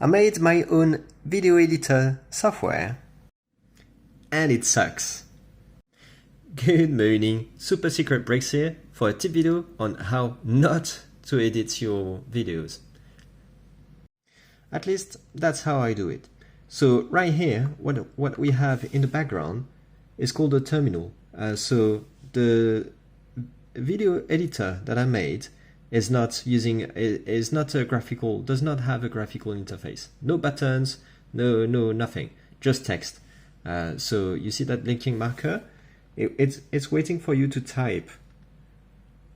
I made my own video editor software and it sucks. Good morning, super secret breaks here for a tip video on how not to edit your videos. At least that's how I do it. So right here, what we have in the background is called a terminal. So the video editor that I made is not a graphical, does not have a graphical interface. No buttons, no nothing, just text. So you see that blinking marker? It's waiting for you to type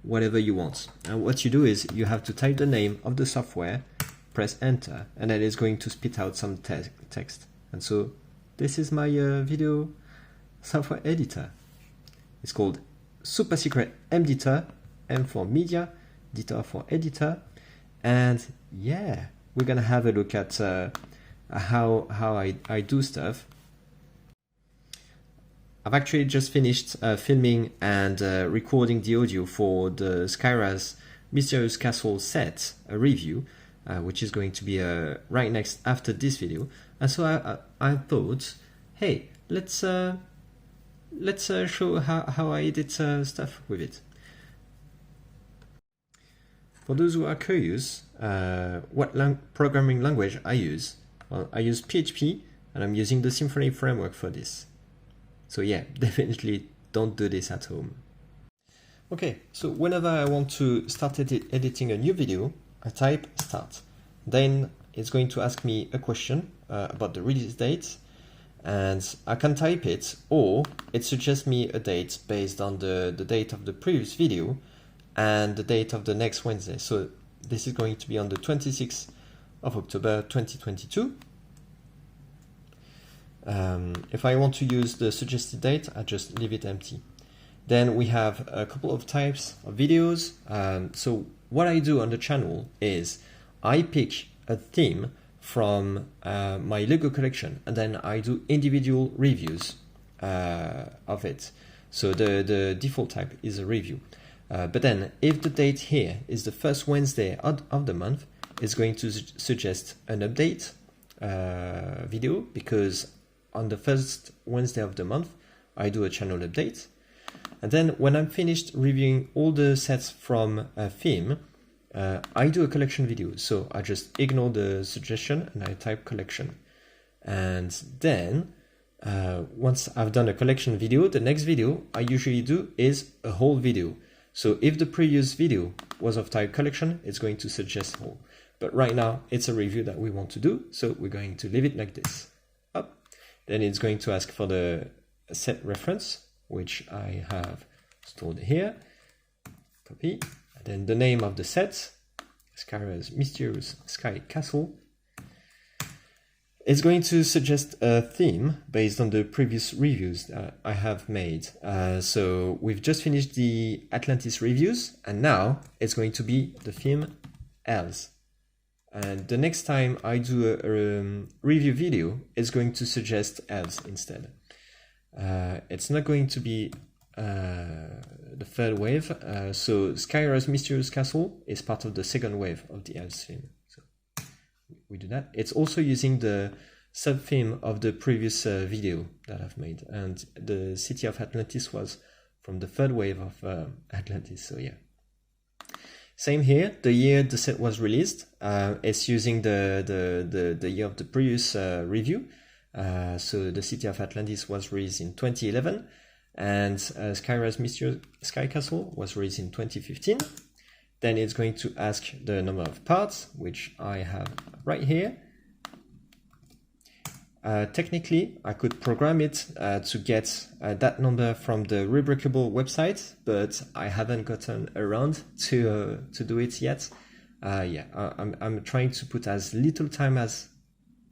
whatever you want. And what you do is you have to type the name of the software, press enter, and then it's going to spit out some text. And so this is my video software editor. It's called Super Secret MDitor, M for media, editor for editor. And yeah, we're gonna have a look at how I do stuff. I've actually just finished filming and recording the audio for the Skyra's Mysterious Castle set, a review, which is going to be right next after this video. And so I thought, hey, let's show how I edit stuff with it. For those who are curious, what programming language I use, well, I use PHP and I'm using the Symfony framework for this. So yeah, definitely don't do this at home. Okay, so whenever I want to start editing a new video, I type start. Then it's going to ask me a question about the release date, and I can type it, or it suggests me a date based on the date of the previous video and the date of the next Wednesday. So this is going to be on the 26th of October 2022. If I want to use the suggested date, I just leave it empty. Then we have a couple of types of videos. So what I do on the channel is I pick a theme from my Lego collection, and then I do individual reviews of it. So the default type is a review. But then if the date here is the first Wednesday of the month, it's going to suggest an update video, because on the first Wednesday of the month, I do a channel update. And then when I'm finished reviewing all the sets from a theme, I do a collection video. So I just ignore the suggestion and I type collection. And then once I've done a collection video, the next video I usually do is a whole video. So if the previous video was of type collection, it's going to suggest whole. But right now it's a review that we want to do. So we're going to leave it like this. Up. Then it's going to ask for the set reference, which I have stored here. Copy. And then the name of the set, Skyra's Mysterious Sky Castle. It's going to suggest a theme based on the previous reviews that I have made. So we've just finished the Atlantis reviews, and now it's going to be the theme Elves. And the next time I do a review video, it's going to suggest Elves instead. It's not going to be the third wave. So Skyra's Mysterious Castle is part of the second wave of the Elves theme. So we do that. It's also using the sub-theme of the previous video that I've made. And the city of Atlantis was from the third wave of Atlantis. So yeah. Same here, the year the set was released, it's using the year of the previous review. So the City of Atlantis was released in 2011, and Skyra's Mysterious Sky Castle was released in 2015. Then it's going to ask the number of parts, which I have right here. Technically, I could program it to get that number from the Rubricable website, but I haven't gotten around to do it yet. Yeah, I'm trying to put as little time as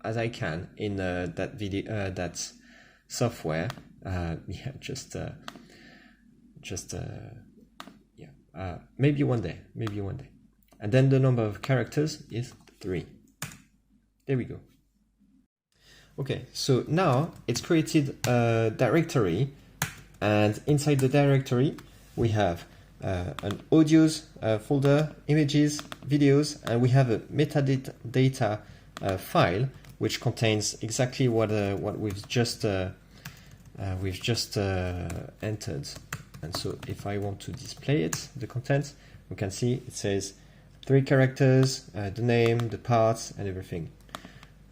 I can in that video, that software. Yeah, maybe one day. And then the number of characters is 3. There we go. Okay, so now it's created a directory, and inside the directory we have an audios folder, images, videos, and we have a metadata file which contains exactly what we've just entered. And so if I want to display it, the content, we can see it says 3 characters, the name, the parts, and everything.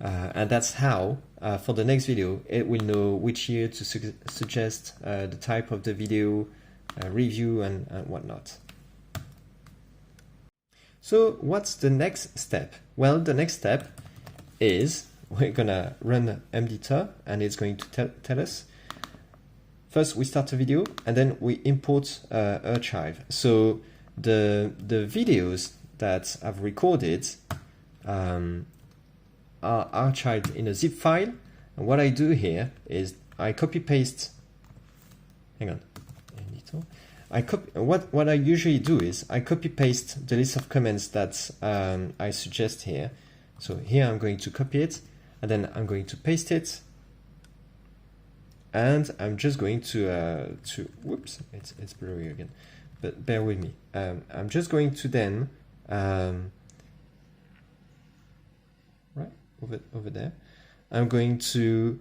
And that's how, for the next video, it will know which year to suggest the type of the video, review, and whatnot. So what's the next step? Well, the next step is we're gonna run mdtur, and it's going to tell us. First, we start a video, and then we import archive. So the videos that I've recorded are archived in a zip file. And what I do here is I copy paste. Hang on. What I usually do is I copy paste the list of comments that I suggest here. So here I'm going to copy it, and then I'm going to paste it. And I'm just going to whoops, it's blurry again, but bear with me. I'm just going to then right over there. I'm going to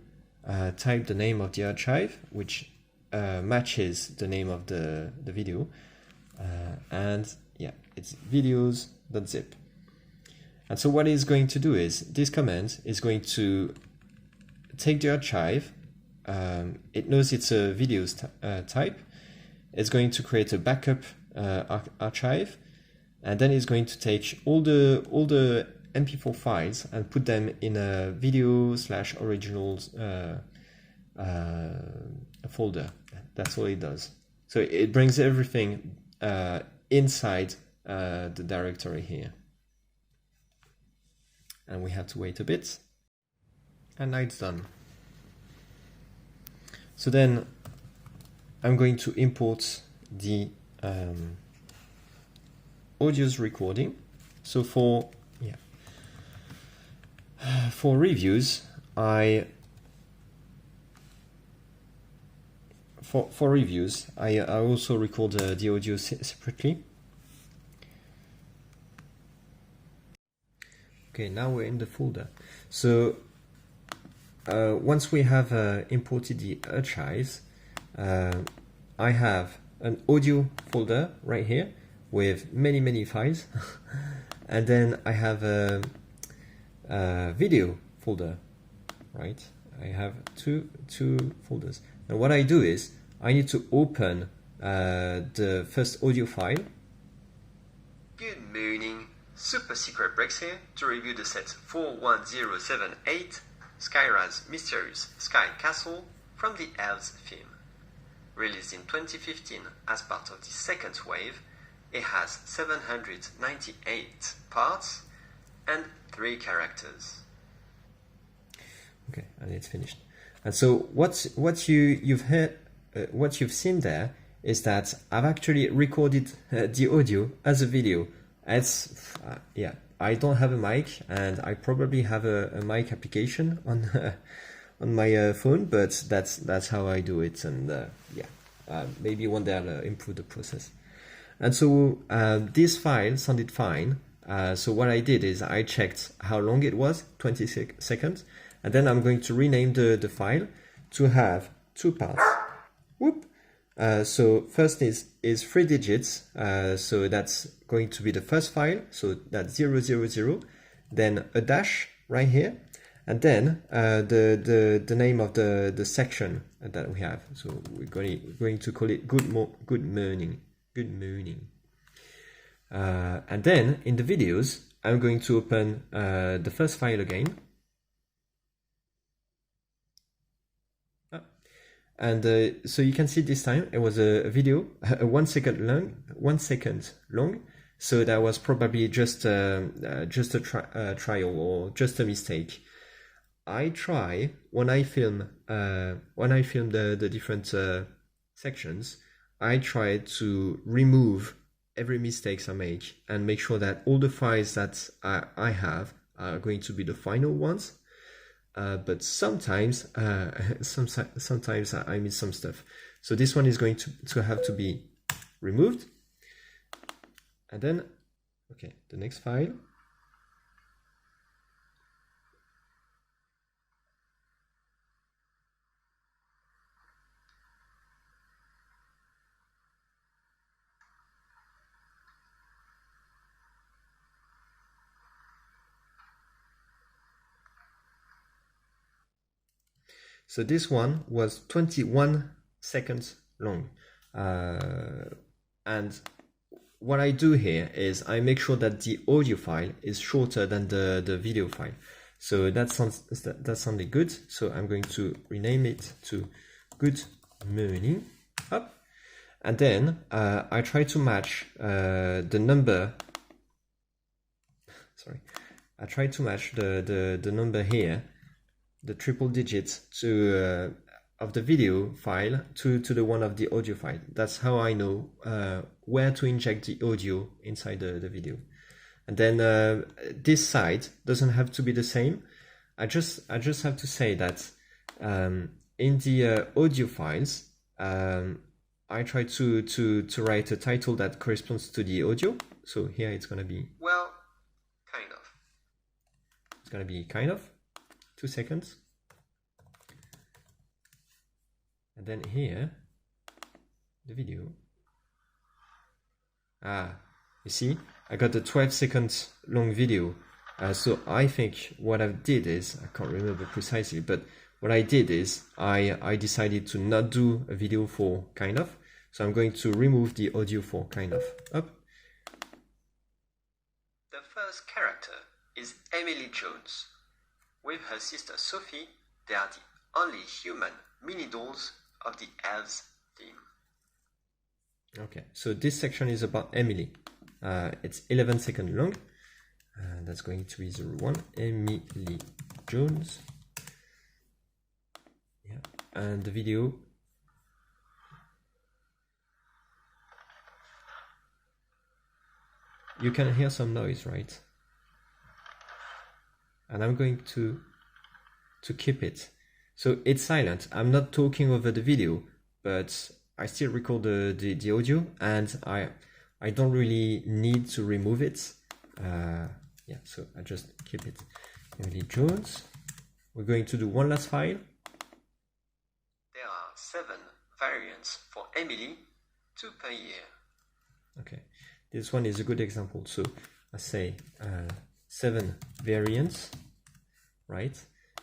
type the name of the archive, which matches the name of the video, and yeah, it's videos.zip. And so what it's going to do is this command is going to take the archive. It knows it's a videos type. It's going to create a backup archive, and then it's going to take all the MP4 files and put them in a video/originals folder. That's all it does. So it brings everything inside the directory here. And we have to wait a bit, and now it's done. So then I'm going to import the audio's recording. So for reviews, I also record the audio separately. Okay, now we're in the folder. So once we have imported the archives, I have an audio folder right here with many files, and then I have a video folder, right? I have two folders. And what I do is I need to open the first audio file. Good morning, Super Secret Breaks here to review the set 41078. Skyra's Mysterious Sky Castle from the Elves film. Released in 2015 as part of the second wave, it has 798 parts and 3 characters. Okay, and it's finished. And so what you've heard, what you've seen there is that I've actually recorded the audio as a video. It's yeah. I don't have a mic, and I probably have a mic application on my phone, but that's how I do it. And maybe one day I'll improve the process. And so this file sounded fine. So what I did is I checked how long it was, 20 seconds, and then I'm going to rename the file to have 2 parts. Whoop. So first is 3 digits, so that's going to be the first file, so that's 000, then a dash right here, and then the name of the section that we have. So we're going to call it good morning. And then in the videos, I'm going to open the first file again. And so you can see this time it was a video, 1 second long. So that was probably just a trial or just a mistake. I try when I film the different sections, I try to remove every mistakes I make and make sure that all the files that I have are going to be the final ones. But sometimes I miss some stuff. So this one is going to have to be removed. And then, okay, the next file. So this one was 21 seconds long. And what I do here is I make sure that the audio file is shorter than the video file. So that sounded good. So I'm going to rename it to Good Morning. Up. And then I try to match the number. Sorry, I try to match the number here, the triple digits to of the video file to the one of the audio file. That's how I know where to inject the audio inside the video. And then this side doesn't have to be the same. I just have to say that in the audio files, I try to write a title that corresponds to the audio. So here it's gonna be, well, kind of. It's gonna be kind of 2 seconds. And then here, the video. You see, I got a 12 seconds long video. So I think what I did is, I can't remember precisely, but what I did is I decided to not do a video for kind of. So I'm going to remove the audio for kind of. Up. The first character is Emily Jones. With her sister Sophie, they are the only human mini dolls of the elves theme. Okay, so this section is about Emily. It's 11 seconds long. That's going to be 01. Emily Jones. Yeah, and the video. You can hear some noise, right? And I'm going to keep it. So it's silent. I'm not talking over the video, but I still record the audio, and I don't really need to remove it. Yeah, so I just keep it. Emily Jones. We're going to do one last file. There are 7 variants for Emily, 2 per year. Okay, this one is a good example. So I say 7 variants, right?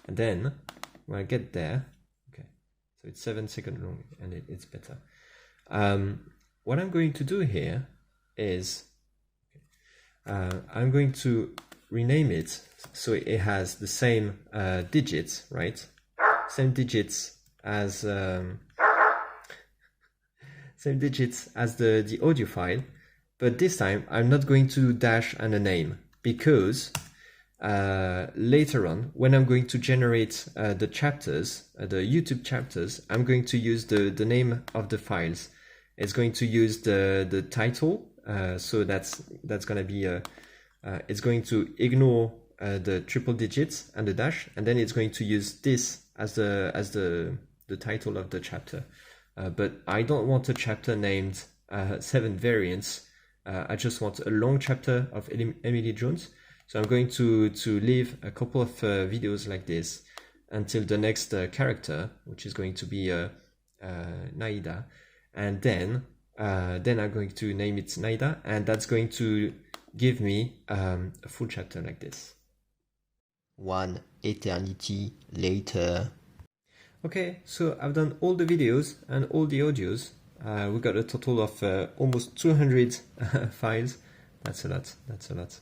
And then when I get there, okay, so it's 7 seconds long, and it's better. What I'm going to do here is I'm going to rename it so it has the same digits, right? Same digits as the audio file, but this time I'm not going to dash and a name, because later on, when I'm going to generate the chapters, the YouTube chapters, I'm going to use the name of the files. It's going to use the title, so that's going to be it's going to ignore the triple digits and the dash, and then it's going to use this as the title of the chapter. But I don't want a chapter named 7 variants. I just want a long chapter of Emily Jones. So I'm going to leave a couple of videos like this until the next character, which is going to be Naida, and then I'm going to name it Naida, and that's going to give me a full chapter like this. 1 eternity later. Okay, so I've done all the videos and all the audios. We got a total of almost 200 files. That's a lot.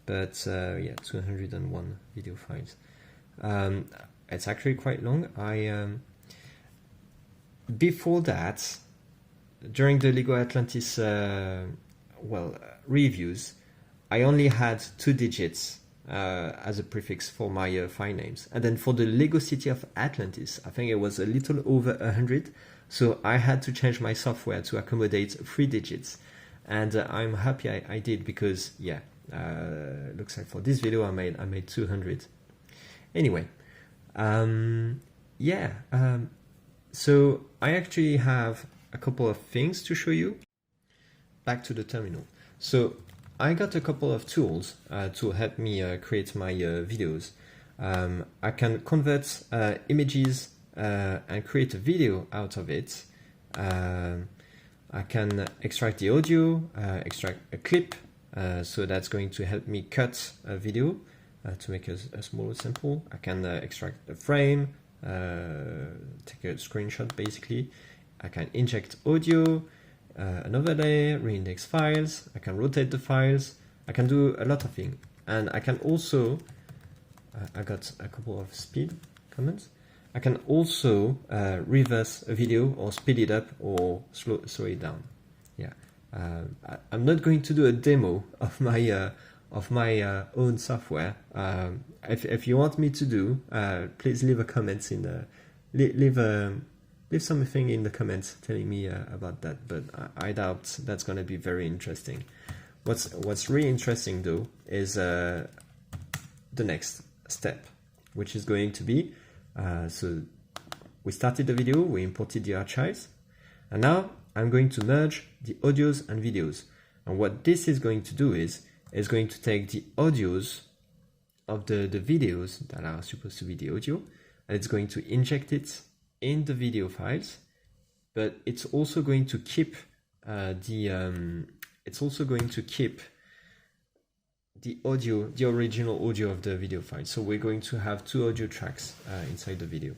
But yeah, 201 video files. It's actually quite long. Before that, during the Lego Atlantis reviews, I only had 2 digits as a prefix for my file names. And then for the Lego City of Atlantis, I think it was a little over 100. So I had to change my software to accommodate 3 digits. And I'm happy I did, because yeah, looks like for this video I made 200. Anyway, so I actually have a couple of things to show you. Back to the terminal. So I got a couple of tools to help me create my videos. I can convert images and create a video out of it. I can extract the audio, extract a clip, so that's going to help me cut a video to make a small sample. I can extract a frame, take a screenshot basically. I can inject audio, an overlay, reindex files, I can rotate the files, I can do a lot of things. And I can also, I got a couple of speed comments, I can also reverse a video or speed it up or slow it down. Yeah, I'm not going to do a demo of my own software. If you want me to do, please leave a comment in the leave something in the comments telling me about that. But I doubt that's going to be very interesting. What's really interesting though is the next step, which is going to be so we started the video, we imported the archives, and now I'm going to merge the audios and videos. And what this is going to do is going to take the audios of the videos that are supposed to be the audio, and it's going to inject it in the video files, but it's also going to keep the audio, the original audio of the video file. So we're going to have two audio tracks inside the video.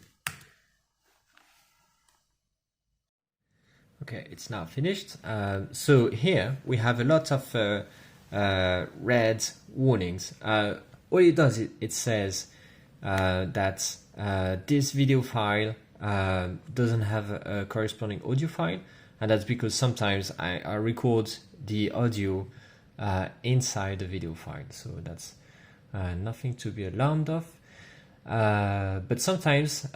Okay, it's now finished. So here we have a lot of red warnings. All it does, it says that this video file doesn't have a corresponding audio file, and that's because sometimes I record the audio inside the video file, so that's nothing to be alarmed of. But sometimes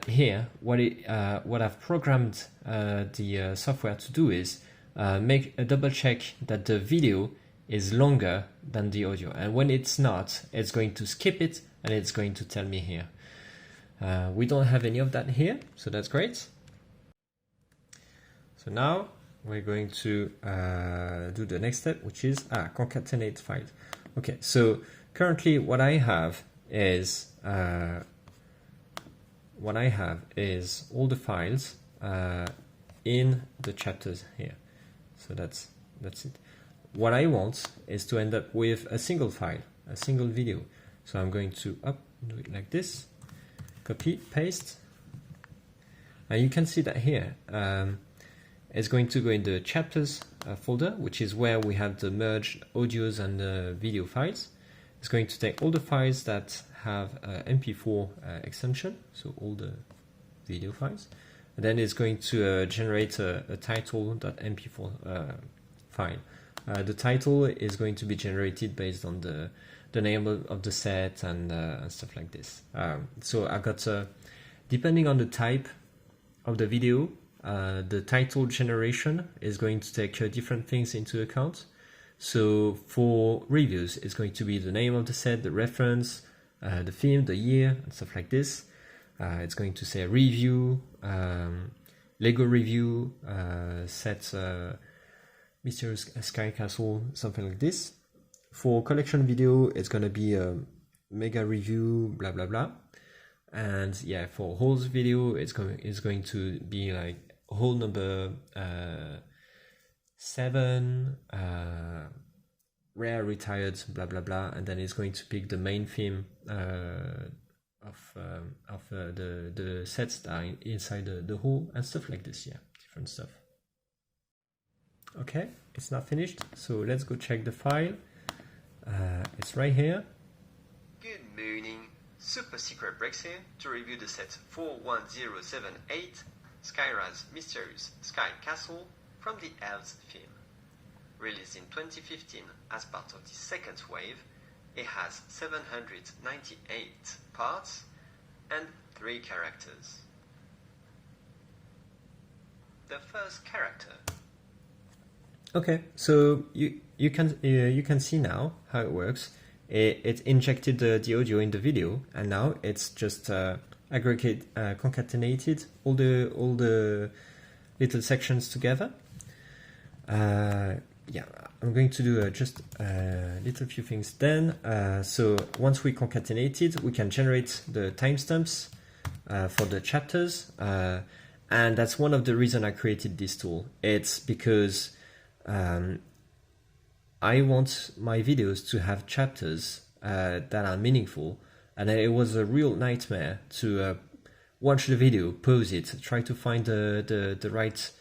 here, what I've programmed the software to do is make a double check that the video is longer than the audio, and when it's not, it's going to skip it and it's going to tell me here. We don't have any of that here, so that's great. So now we're going to do the next step, which is concatenate files. Okay, so currently what I have is all the files in the chapters here. So that's it. What I want is to end up with a single file, a single video. So I'm going to do it like this, copy, paste, and you can see that here it's going to go in the chapters folder, which is where we have the merged audios and video files. It's going to take all the files that have MP4 extension, so all the video files, and then it's going to generate a title.mp4 file. The title is going to be generated based on the name of the set and stuff like this. So I got, depending on the type of the video, the title generation is going to take different things into account. So for reviews, it's going to be the name of the set, the reference, the theme, the year, and stuff like this. It's going to say review, Lego review, set Mysterious Sky Castle, something like this. For collection video, it's going to be a mega review, blah blah blah. And yeah, for whole video, it's going to be like whole number 7, rare retired, blah blah blah, and then it's going to pick the main theme of the sets that are inside the whole and stuff like this. Yeah, different stuff. Okay, it's not finished, so let's go check the file. It's right here. Good morning. Super secret breaks here to review the set 41078 Skyraz Mysterious Sky Castle from the Elves theme. Released in 2015 as part of the second wave, it has 798 parts and 3 characters. The first character. Okay, so you can see now how it works. It injected the audio in the video, and now it's just concatenated all the little sections together. Yeah, I'm going to do just a little few things then. So once we concatenated, we can generate the timestamps for the chapters, and that's one of the reasons I created this tool. It's because I want my videos to have chapters that are meaningful, and it was a real nightmare to watch the video, pause it, try to find the right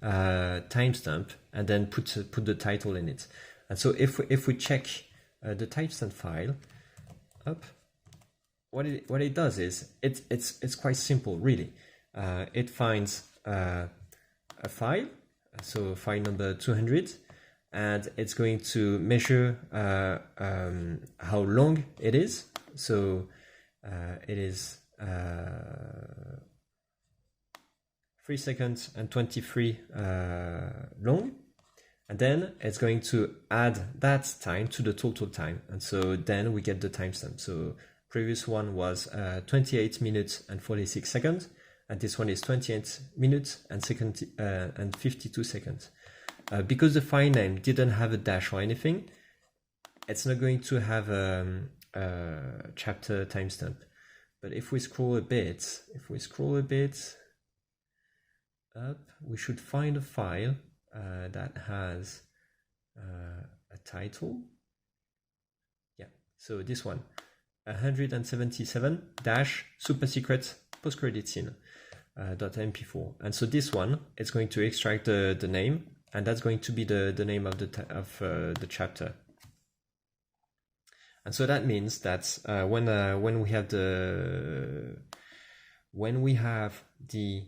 timestamp, and then put the title in it. And so if we check the timestamp file up, what it does is it's quite simple, really. It finds a file, so file number 200, and it's going to measure how long it is. So it is 3 seconds and 23 long, and then it's going to add that time to the total time, and so then we get the timestamp. So previous one was 28 minutes and 46 seconds, and this one is 28 minutes and 52 seconds. Because the file name didn't have a dash or anything, it's not going to have a chapter timestamp. But if we scroll a bit, up, we should find a file that has a title. Yeah, so this one, 177 super secret post-credit scene .mp4. And so this one, it's going to extract the name, and that's going to be the name of the chapter. And so that means that when we have the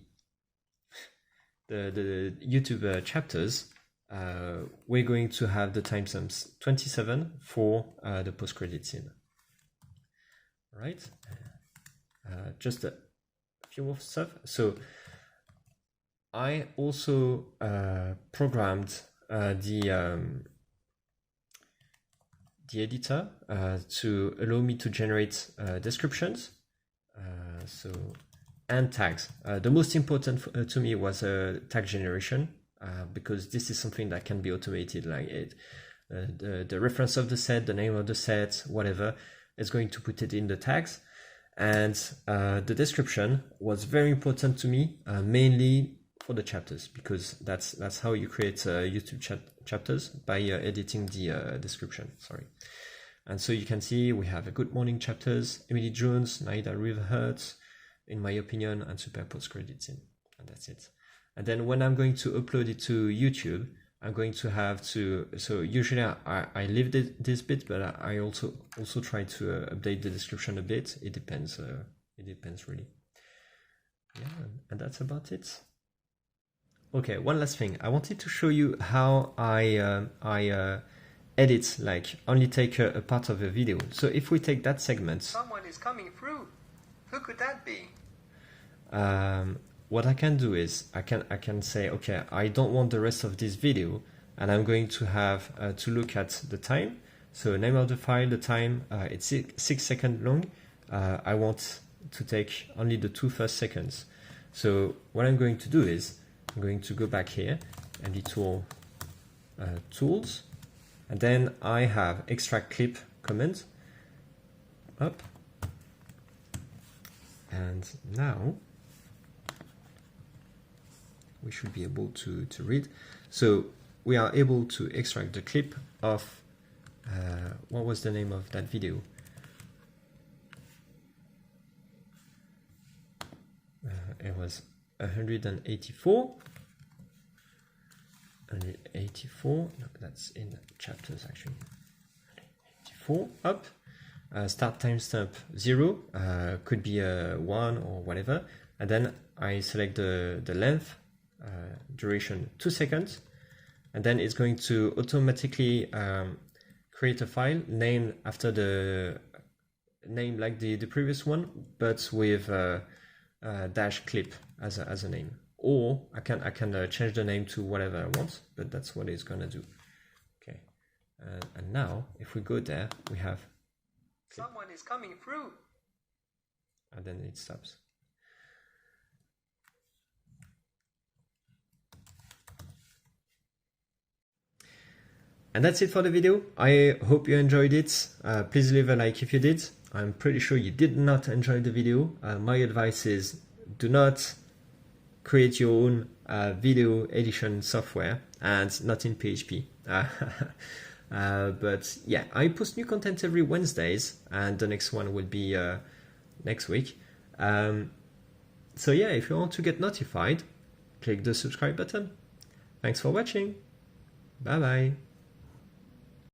YouTube chapters, we're going to have the timestamps 27 for the post-credit scene. All right, just a few more stuff. So I also programmed the editor to allow me to generate descriptions and tags. The most important to me was tag generation, because this is something that can be automated, like the reference of the set, the name of the set, whatever, is going to put it in the tags. And the description was very important to me, mainly for the chapters, because that's how you create YouTube chapters, by editing the description. Sorry. And so you can see we have a Good Morning chapters, Emily Jones, Naida Riverheart, in my opinion, and super post-credit scene, and that's it. And then when I'm going to upload it to YouTube, I'm going to have to, so usually I leave this bit, but I also try to update the description a bit. It depends really. Yeah, and that's about it. Okay, one last thing. I wanted to show you how I edit, like only take a part of a video. So if we take that segment, Someone is coming through. Who could that be? what I can do is I can say, okay, I don't want the rest of this video, and I'm going to have to look at the time. So name of the file, the time, it's 6 seconds long. I want to take only the 2 first seconds. So what I'm going to do is I'm going to go back here, editor tools, and then I have extract clip command up, and now we should be able to read. So we are able to extract the clip of what was the name of that video? It was 184. 184. No, that's in chapters actually. 184 up. Start timestamp 0, could be a 1 or whatever, and then I select the length, duration 2 seconds, and then it's going to automatically create a file named after the name like the previous one, but with dash clip as a name. Or I can change the name to whatever I want, but that's what it's gonna do. Okay, and now if we go there, we have clip. Someone is coming through. And then it stops. And that's it for the video. I hope you enjoyed it. Please leave a like if you did. I'm pretty sure you did not enjoy the video. My advice is do not create your own video edition software, and not in PHP. But yeah, I post new content every Wednesdays, and the next one will be next week. So yeah, if you want to get notified, click the subscribe button. Thanks for watching. Bye bye.